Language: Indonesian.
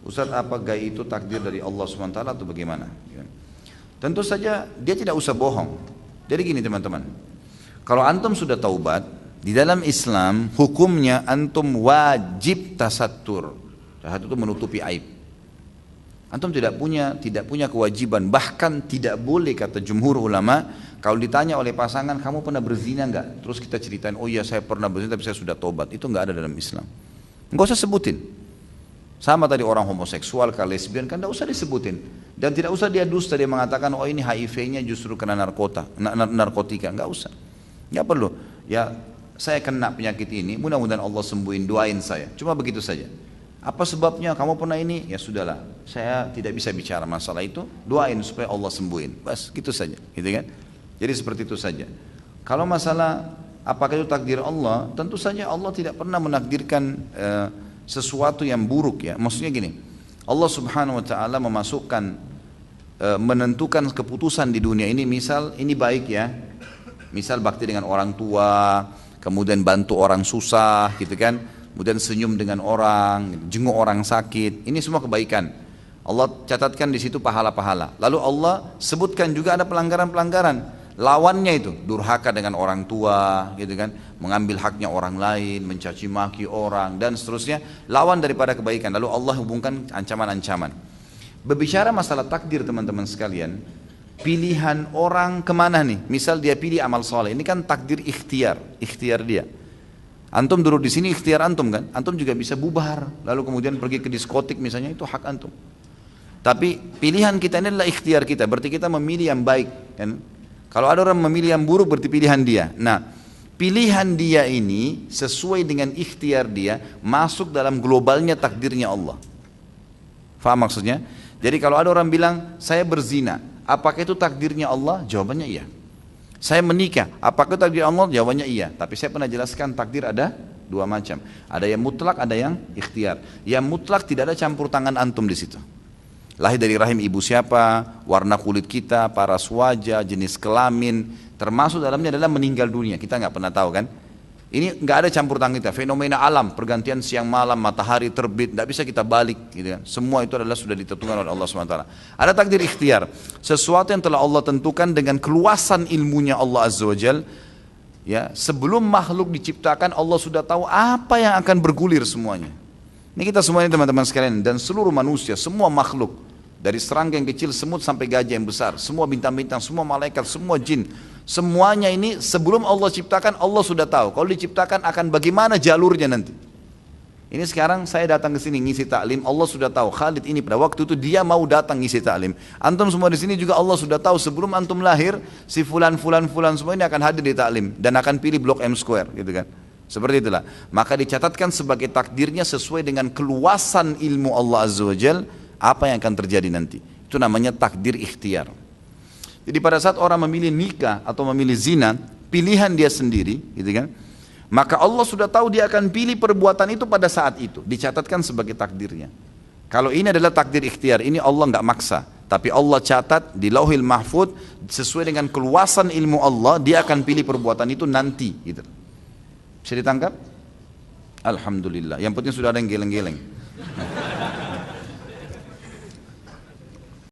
Ustaz, apakah itu takdir dari Allah SWT atau bagaimana? Tentu saja dia tidak usah bohong. Jadi gini teman-teman, kalau antum sudah taubat, di dalam Islam hukumnya antum wajib tasattur. Tasattur itu menutupi aib. Antum tidak punya kewajiban, bahkan tidak boleh, kata jumhur ulama, kalau ditanya oleh pasangan, kamu pernah berzina enggak? Terus kita ceritain, oh iya saya pernah berzina tapi saya sudah taubat. Itu enggak ada dalam Islam. Enggak usah sebutin. Sama tadi orang homoseksual, lesbian, kan enggak usah disebutin. Dan tidak usah dia dusta, dia mengatakan, oh ini HIV-nya justru kena narkotika. Enggak usah. Enggak perlu. Ya saya kena penyakit ini, mudah-mudahan Allah sembuhin, doain saya. Cuma begitu saja. Apa sebabnya kamu pernah ini? Ya sudahlah, saya tidak bisa bicara masalah itu, doain supaya Allah sembuhin. Bas, gitu saja, gitu kan? Jadi seperti itu saja. Kalau masalah apakah itu takdir Allah, tentu saja Allah tidak pernah menakdirkan sesuatu yang buruk ya. Maksudnya gini, Allah Subhanahu wa taala memasukkan menentukan keputusan di dunia ini, misal ini baik ya. Misal bakti dengan orang tua, kemudian bantu orang susah, gitu kan? Kemudian senyum dengan orang, jenguk orang sakit, ini semua kebaikan. Allah catatkan di situ pahala-pahala. Lalu Allah sebutkan juga ada pelanggaran-pelanggaran. Lawannya itu durhaka dengan orang tua, gitu kan, mengambil haknya orang lain, mencaci maki orang dan seterusnya. Lawan daripada kebaikan. Lalu Allah hubungkan ancaman-ancaman. Berbicara masalah takdir teman-teman sekalian, pilihan orang kemana nih? Misal dia pilih amal soleh, ini kan takdir ikhtiar dia. Antum duduk di sini ikhtiar antum kan? Antum juga bisa bubar, lalu kemudian pergi ke diskotik misalnya, itu hak antum. Tapi pilihan kita ini adalah ikhtiar kita, berarti kita memilih yang baik kan? Kalau ada orang memilih yang buruk berarti pilihan dia. Nah, pilihan dia ini sesuai dengan ikhtiar dia, masuk dalam globalnya takdirnya Allah. Faham maksudnya? Jadi kalau ada orang bilang, saya berzina, apakah itu takdirnya Allah? Jawabannya iya. Saya menikah, apakah takdir Allah? Jawabannya iya. Tapi saya pernah jelaskan takdir ada dua macam. Ada yang mutlak, ada yang ikhtiar. Yang mutlak tidak ada campur tangan antum di situ. Lahir dari rahim ibu siapa, warna kulit kita, paras wajah, jenis kelamin, termasuk dalamnya adalah meninggal dunia. Kita nggak pernah tahu kan? Ini nggak ada campur tangan kita. Fenomena alam, pergantian siang malam, matahari terbit, nggak bisa kita balik, gitu kan? Semua itu adalah sudah ditentukan oleh Allah SWT. Ada takdir ikhtiar, sesuatu yang telah Allah tentukan dengan keluasan ilmunya Allah Azza wa Jal. Ya, sebelum makhluk diciptakan Allah sudah tahu apa yang akan bergulir semuanya. Ini kita semuanya teman-teman sekalian dan seluruh manusia, semua makhluk. Dari serangga yang kecil, semut sampai gajah yang besar, semua bintang-bintang, semua malaikat, semua jin, semuanya ini sebelum Allah ciptakan Allah sudah tahu. Kalau diciptakan akan bagaimana jalurnya nanti. Ini sekarang saya datang ke sini ngisi taklim, Allah sudah tahu Khalid ini pada waktu itu dia mau datang ngisi taklim. Antum semua di sini juga Allah sudah tahu sebelum antum lahir si fulan semua ini akan hadir di taklim dan akan pilih blok M Square, gitu kan. Seperti itulah. Maka dicatatkan sebagai takdirnya sesuai dengan keluasan ilmu Allah Azza wa Jal. Apa yang akan terjadi nanti, itu namanya takdir ikhtiar. Jadi pada saat orang memilih nikah atau memilih zina, pilihan dia sendiri, gitu kan, maka Allah sudah tahu dia akan pilih perbuatan itu pada saat itu, dicatatkan sebagai takdirnya. Kalau ini adalah takdir ikhtiar, ini Allah nggak maksa, tapi Allah catat di Lauhil Mahfud sesuai dengan keluasan ilmu Allah, dia akan pilih perbuatan itu nanti, gitu. Bisa ditangkap? Alhamdulillah. Yang penting sudah ada yang geleng-geleng.